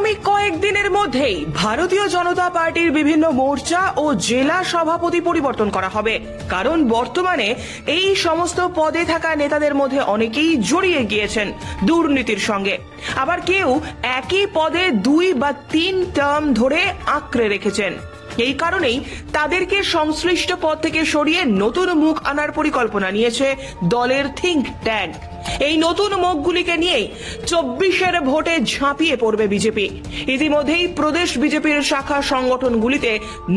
আগামী কয়েকদিনের মধ্যেই ভারতীয় জনতা পার্টির বিভিন্ন মোর্চা ও জেলা সভাপতি পরিবর্তন করা হবে, কারণ বর্তমানে এই সমস্ত পদে থাকা নেতাদের মধ্যে অনেকেই জড়িয়ে গিয়েছেন দুর্নীতির সঙ্গে। আবার কেউ একই পদে 2 বা 3 টার্ম ধরে আঁকড়ে রেখেছেন। এই কারণেই তাদেরকে সংশ্লিষ্ট পদ থেকে সরিয়ে নতুন মুখ আনার পরিকল্পনা নিয়েছে দলের থিঙ্ক ট্যাঙ্ক। এই নতুন মুখগুলিকে নিয়েই 24-এর ভোটে ঝাঁপিয়ে পড়বে বিজেপি। ইতিমধ্যেই প্রদেশ বিজেপির শাখা সংগঠনগুলিতে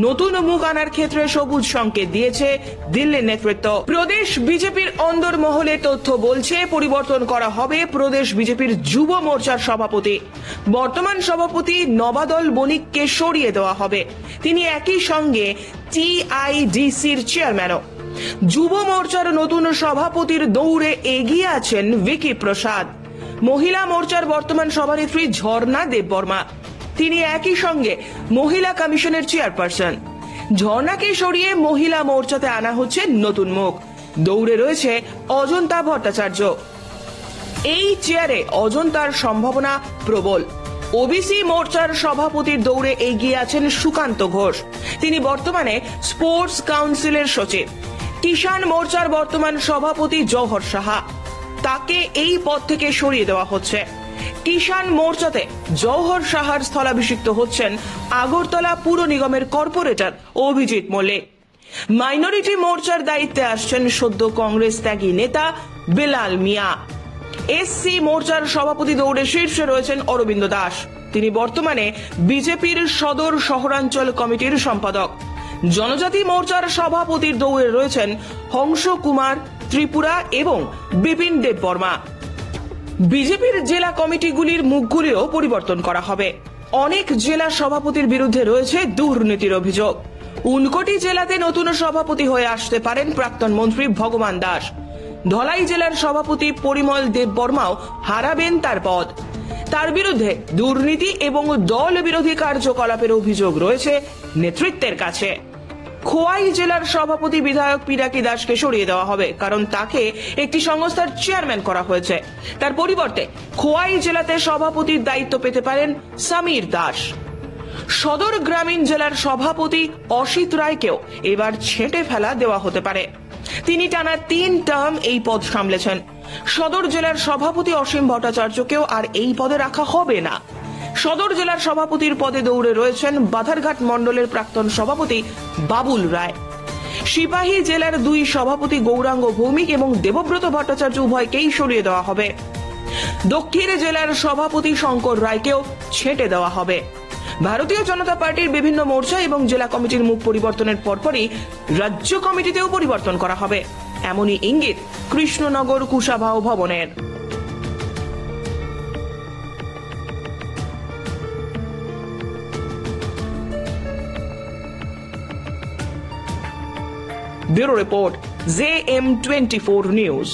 নতুন মুখ আনার ক্ষেত্রে সবুজ সংকেত দিয়েছে দিল্লির নেতৃত্ব। প্রদেশ বিজেপির অন্দরমহলে তথ্য বলছে পরিবর্তন করা হবে প্রদেশ বিজেপির যুব মোর্চার সভাপতি। বর্তমান সভাপতি নবাদল বণিককে সরিয়ে দেওয়া হবে। তিনি একই সঙ্গে টিআইডিসির চেয়ারম্যানও। যুব মোর্চার নতুন সভাপতির দৌড়ে এগিয়ে আছেন ভিকি প্রসাদ। মহিলা মোর্চার বর্তমান সভানেত্রী ঝর্ণা দেববর্মা, তিনি একই সঙ্গে মহিলা কমিশনের চেয়ারপারসন। ঝর্ণাকে সরিয়ে মহিলা মোর্চাতে আনা হচ্ছে নতুন মুখ। দৌড়ে রয়েছে অজন্তা ভট্টাচার্য। এই চেয়ারে অজন্তার সম্ভাবনা প্রবল। ওবিসি মোর্চার সভাপতির দৌড়ে এগিয়ে আছেন সুকান্ত ঘোষ, তিনি বর্তমানে স্পোর্টস কাউন্সিলের সচিব। কিষাণ মোর্চার বর্তমান সভাপতি জওহর সাহা, তাকে এই পদ থেকে সরিয়ে দেওয়া হচ্ছে। কিষাণ মোর্চাতে জওহর সাহার স্থলাভিষিক্ত হচ্ছেন আগরতলা পুর নিগমের কর্পোরেটর অভিজিৎ মল্লিক। মাইনরিটি মোর্চার দায়িত্বে আসছেন সদ্য কংগ্রেস ত্যাগী নেতা বিলাল মিয়া। এসসি মোর্চার সভাপতি দৌড়ে শীর্ষে রয়েছেন অরবিন্দ দাস, তিনি বর্তমানে বিজেপির সদর শহরাঞ্চল কমিটির সম্পাদক। জনজাতি মোর্চার সভাপতির দৌড়ে রয়েছেন হংস কুমার ত্রিপুরা এবং বিপিন দেববর্মা। বিজেপির জেলা কমিটিগুলির মুখগুলিও পরিবর্তন করা হবে। অনেক জেলা সভাপতির বিরুদ্ধে রয়েছে দুর্নীতির অভিযোগ। উনকোটি জেলাতে নতুন সভাপতি হয়ে আসতে পারেন প্রাক্তন মন্ত্রী ভগবান দাস। ধলাই জেলার সভাপতি পরিমল দেববর্মাও হারাবেন তার পদ। তার বিরুদ্ধে দুর্নীতি এবং দল বিরোধী কার্যকলাপের অভিযোগ রয়েছে নেতৃত্বের কাছে। খোয়াই জেলার সভাপতি বিধায়ক পিনাকি দাসকে সরিয়ে দেওয়া হবে, কারণ তাকে একটি সংস্থার চেয়ারম্যান করা হয়েছে। তার পরিবর্তে খোয়াই জেলাতে সভাপতির দায়িত্ব পেতে পারেন সমীর দাস। সদর গ্রামীণ জেলার সভাপতি অসিত রায়কেও এবার ছেঁটে ফেলা দেওয়া হতে পারে। তিনি টানা 3 টার্ম এই পদ সামলেছেন। সদর জেলার সভাপতি অসীম ভট্টাচার্যকেও আর এই পদে রাখা হবে না। সদর জেলার সভাপতির পদে দৌড়ে রয়েছেন বাধারঘাট মণ্ডলের প্রাক্তন সভাপতি বাবুল রায়। সিপাহী জেলার 2 সভাপতি গৌরাঙ্গ ভৌমিক এবং দেবব্রত ভট্টাচার্য উভয়কেই সরিয়ে দেওয়া হবে। দক্ষিণ জেলার সভাপতি শঙ্কর রায়কেও ছেঁটে দেওয়া হবে। ভারতীয় জনতা পার্টির বিভিন্ন মোর্চা এবং জেলা কমিটির মুখ পরিবর্তনের পরপরই রাজ্য কমিটিতেও পরিবর্তন করা হবে, এমনই ইঙ্গিত কৃষ্ণনগর কুশাভাও ভবনের। Bureau report JM24 news.